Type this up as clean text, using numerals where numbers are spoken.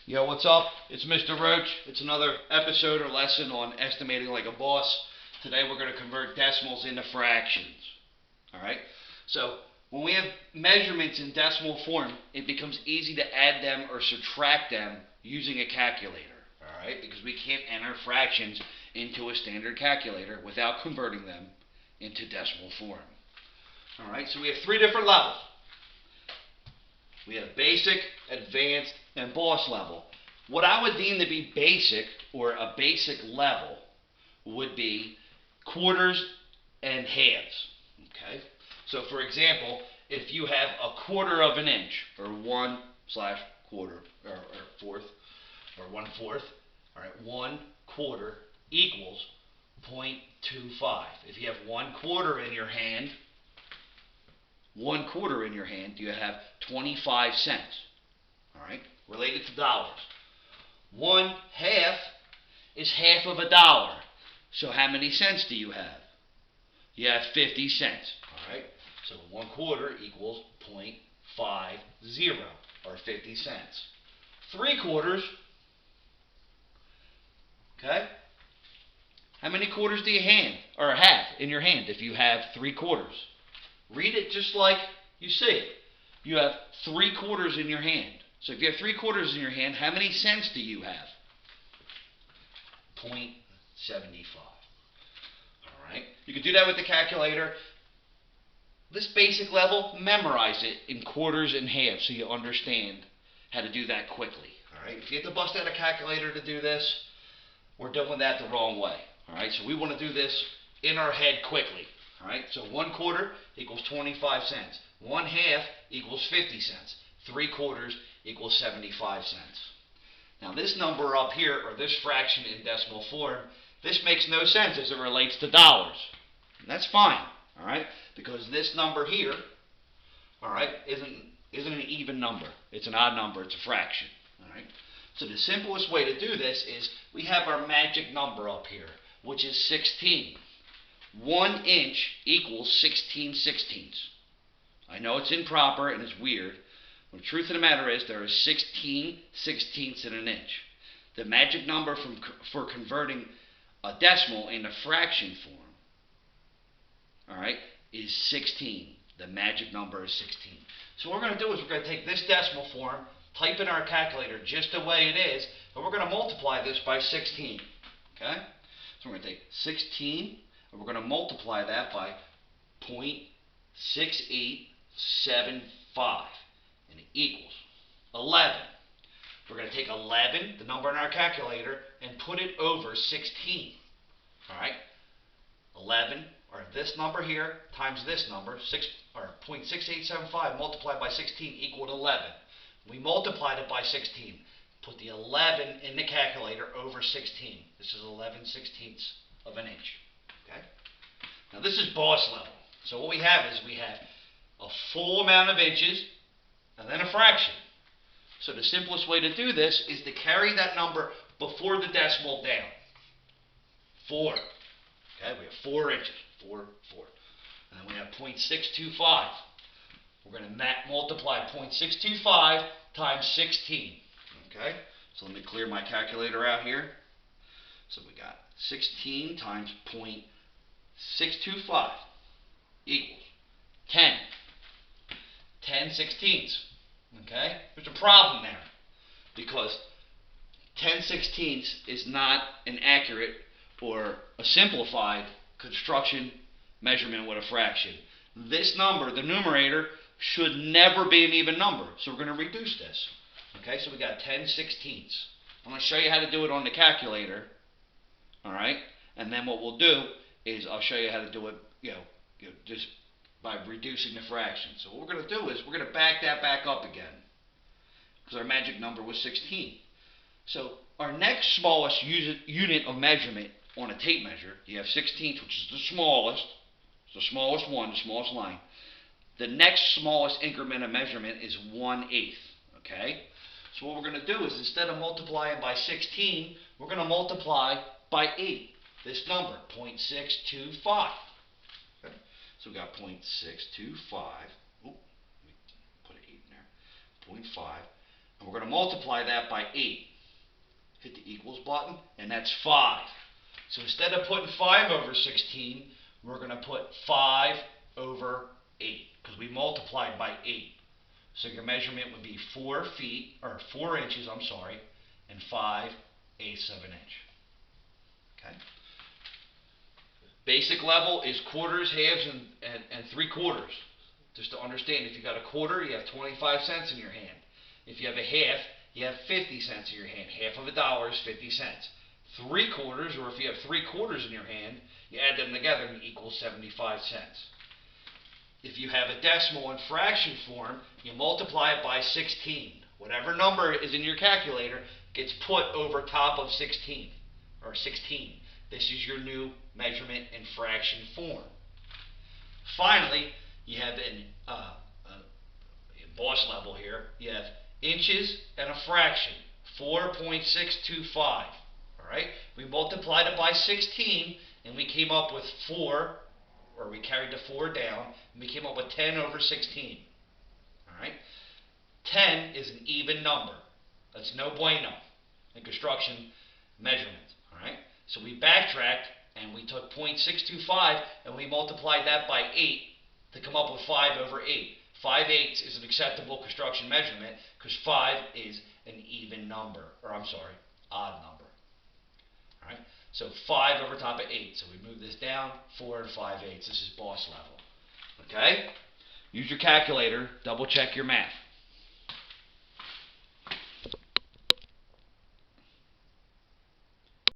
Yo, what's up? It's Mr. Roach. It's another episode or lesson on estimating like a boss. Today we're going to convert decimals into fractions. Alright? So, when we have measurements in decimal form, it becomes easy to add them or subtract them using a calculator. Alright? Because we can't enter fractions into a standard calculator without converting them into decimal form. Alright? So we have three different levels. We have basic, advanced, and boss level. What I would deem to be basic, or a basic level, would be quarters and halves. Okay? So for example, if you have a quarter of an inch, or 1/quarter, or fourth, or 1/4, alright, 1/4 equals 0.25. If you have 1/4 in your hand, you have 25 cents. Alright? Related to dollars. 1/2 is half of a dollar. So how many cents do you have? You have 50 cents. Alright? So 1/4 equals 0.50, or 50 cents. 3/4, okay? How many quarters do you have in your hand if you have 3/4? Read it just like you see it. You have 3/4 in your hand. So if you have 3/4 in your hand, how many cents do you have? 0.75. Alright? You can do that with the calculator. This basic level, memorize it in quarters and halves so you understand how to do that quickly. Alright? If you have to bust out a calculator to do this, we're doing that the wrong way. Alright? So we want to do this in our head quickly. Alright, so 1/4 equals 25 cents. 1/2 equals 50 cents. 3/4 equals 75 cents. Now this number up here, or this fraction in decimal form, this makes no sense as it relates to dollars. And that's fine, alright, because this number here, alright, isn't an even number. It's an odd number, it's a fraction. Alright. So the simplest way to do this is we have our magic number up here, which is 16. 1 inch equals 16/16. I know it's improper and it's weird, but the truth of the matter is there are 16/16 in an inch. The magic number for converting a decimal into fraction form, alright, is 16. The magic number is 16. So what we're going to do is we're going to take this decimal form, type in our calculator just the way it is, and we're going to multiply this by 16. Okay? So we're going to take 16, and we're going to multiply that by 0.6875, and it equals 11. We're going to take 11, the number in our calculator, and put it over 16. Alright? 11, or this number here, times this number, 0.6875 multiplied by 16 equaled 11. We multiplied it by 16. Put the 11 in the calculator over 16. This is 11/16 of an inch. Okay? Now this is boss level. So what we have is we have a full amount of inches and then a fraction. So the simplest way to do this is to carry that number before the decimal down. 4. Okay, we have 4 inches. 4. And then we have 0.625. We're going to multiply 0.625 times 16. Okay, so let me clear my calculator out here. So we got 16 times 0.625 equals 10. 10/16. Okay, there's a problem there because 10/16 is not an accurate or a simplified construction measurement with a fraction. This number, the numerator, should never be an even number. So we're going to reduce this. Okay, so we got 10/16. I'm going to show you how to do it on the calculator. Alright, and then what we'll do is I'll show you how to do it, just by reducing the fraction. So what we're going to do is we're going to back that back up again, because our magic number was 16. So our next smallest unit of measurement on a tape measure, you have 16th, which is the smallest. It's the smallest one, the smallest line. The next smallest increment of measurement is 1/8. Okay? So what we're going to do is instead of multiplying by 16, we're going to multiply by 8. This number, 0.625. Okay? So we got 0.625. Let me put an 8 in there. 0.5 And we're going to multiply that by 8. Hit the equals button, and that's 5. So instead of putting 5 over 16, we're going to put 5 over 8, because we multiplied by 8. So your measurement would be 4 feet, or 4 inches, I'm sorry, and 5/8 of an inch. Okay. Basic level is quarters, halves, and 3/4. Just to understand, if you got a quarter, you have 25 cents in your hand. If you have a half, you have 50 cents in your hand. Half of a dollar is 50 cents. 3/4, or if you have 3/4 in your hand, you add them together and you equal 75 cents. If you have a decimal in fraction form, you multiply it by 16. Whatever number is in your calculator gets put over top of 16, or 16. This is your new measurement in fraction form. Finally, you have in boss level here, you have inches and a fraction, 4.625. All right, we multiplied it by 16, and we came up with 4, or we carried the 4 down, and we came up with 10 over 16. All right, 10 is an even number. That's no bueno in construction measurements. All right, so we backtracked and we took 0.625 and we multiplied that by 8 to come up with 5 over 8. 5/8 is an acceptable construction measurement because 5 is an even number, or I'm sorry, odd number. All right, so 5 over top of 8. So we move this down, 4 and 5/8. This is boss level. Okay, use your calculator, double check your math.